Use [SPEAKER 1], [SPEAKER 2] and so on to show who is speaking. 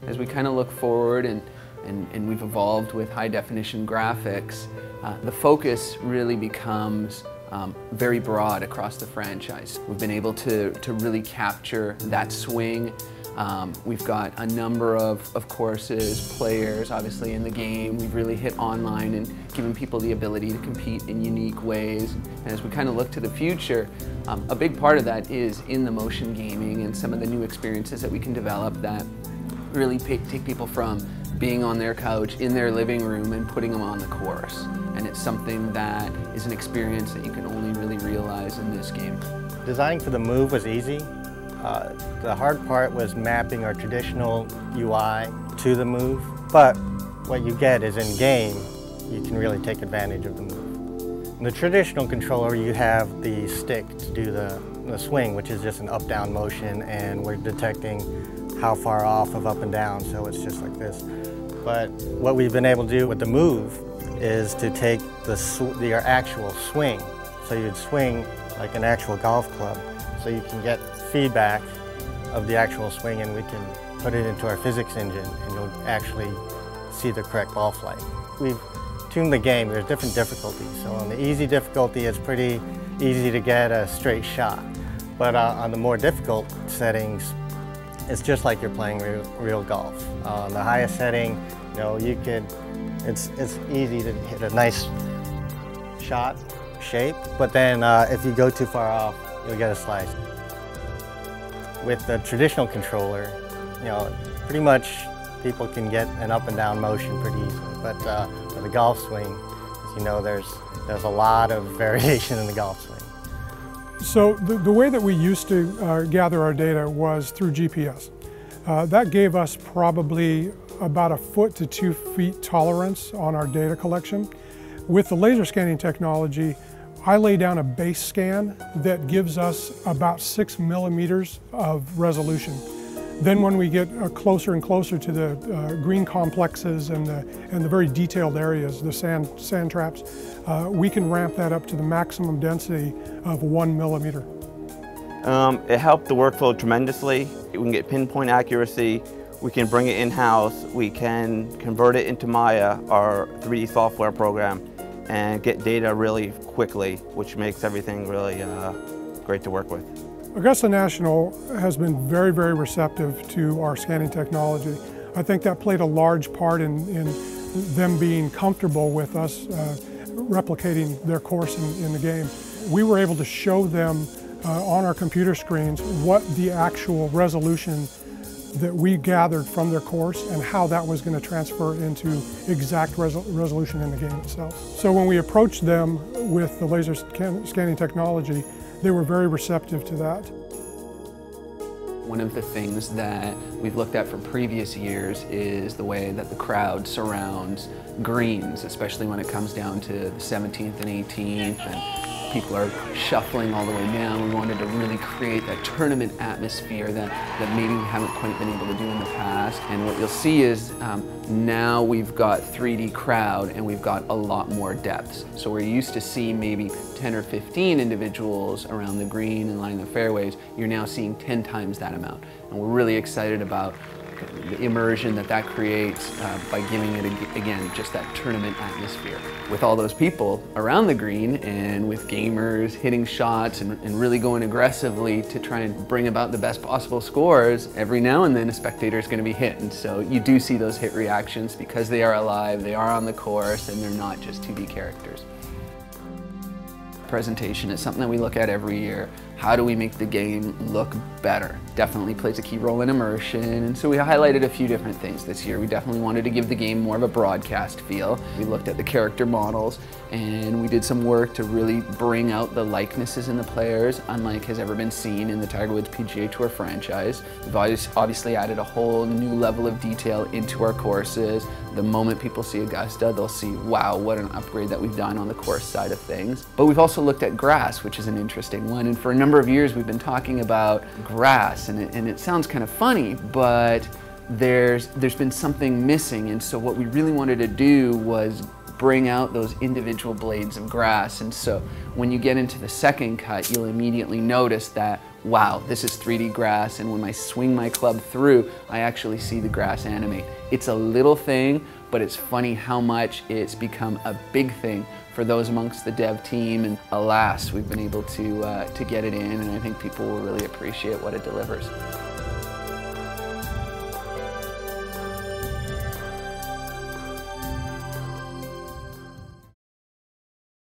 [SPEAKER 1] As we kind of look forward and we've evolved with high definition graphics, the focus really becomes very broad across the franchise. We've been able to really capture that swing. We've got a number of courses, players obviously in the game. We've really hit online and given people the ability to compete in unique ways. And as we kind of look to the future, a big part of that is in the motion gaming and some of the new experiences that we can develop that really take people from being on their couch in their living room and putting them on the course. And it's something that is an experience that you can only really realize in this game.
[SPEAKER 2] Designing for the Move was easy. The hard part was mapping our traditional UI to the Move, but what you get is in game, you can really take advantage of the Move. In the traditional controller, you have the stick to do the swing, which is just an up-down motion, and we're detecting how far off of up and down, so it's just like this. But what we've been able to do with the Move is to take your actual swing. So you'd swing like an actual golf club, so you can get feedback of the actual swing, and we can put it into our physics engine and you'll actually see the correct ball flight. We've tuned the game. There's different difficulties. So on the easy difficulty, it's pretty easy to get a straight shot. But on the more difficult settings, it's just like you're playing real golf. On the highest setting, you know, it's easy to hit a nice shot shape, but then if you go too far off, you'll get a slice. With the traditional controller, you know, pretty much people can get an up and down motion pretty easily. But for the golf swing, as you know, there's a lot of variation in the golf swing.
[SPEAKER 3] So the way that we used to gather our data was through GPS. That gave us probably about a foot to 2 feet tolerance on our data collection. With the laser scanning technology, I lay down a base scan that gives us about 6 millimeters of resolution. Then when we get closer and closer to the green complexes and the very detailed areas, the sand traps, we can ramp that up to the maximum density of 1 millimeter.
[SPEAKER 4] It helped the workflow tremendously. We can get pinpoint accuracy. We can bring it in-house. We can convert it into Maya, our 3D software program, and get data really quickly, which makes everything really great to work with.
[SPEAKER 3] Augusta National has been very, very receptive to our scanning technology. I think that played a large part in them being comfortable with us replicating their course in the game. We were able to show them on our computer screens what the actual resolution that we gathered from their course and how that was going to transfer into exact resolution in the game itself. So when we approached them with the laser scanning technology, they were very receptive to that.
[SPEAKER 1] One of the things that we've looked at from previous years is the way that the crowd surrounds greens, especially when it comes down to the 17th and 18th, and people are shuffling all the way down. We wanted to really create that tournament atmosphere that maybe we haven't quite been able to do in the past. And what you'll see is now we've got 3D crowd and we've got a lot more depths. So we're used to see maybe 10 or 15 individuals around the green and lining the fairways. You're now seeing 10 times that amount. And we're really excited about the immersion that creates by giving it, again, just that tournament atmosphere. With all those people around the green and with gamers hitting shots and really going aggressively to try and bring about the best possible scores, every now and then a spectator is going to be hit. And so you do see those hit reactions because they are alive, they are on the course, and they're not just 2D characters. Presentation is something that we look at every year. How do we make the game look better? Definitely plays a key role in immersion, and so we highlighted a few different things this year. We definitely wanted to give the game more of a broadcast feel. We looked at the character models, and we did some work to really bring out the likenesses in the players, unlike has ever been seen in the Tiger Woods PGA Tour franchise. We've obviously added a whole new level of detail into our courses. The moment people see Augusta, they'll see, wow, what an upgrade that we've done on the course side of things. But we've also looked at grass, which is an interesting one, and for a number of years we've been talking about grass, and it sounds kind of funny, but there's been something missing, and so what we really wanted to do was bring out those individual blades of grass. And so when you get into the second cut, you'll immediately notice that, wow, this is 3D grass, and when I swing my club through, I actually see the grass animate. It's a little thing, but it's funny how much it's become a big thing for those amongst the dev team, and alas, we've been able to get it in, and I think people will really appreciate what it delivers.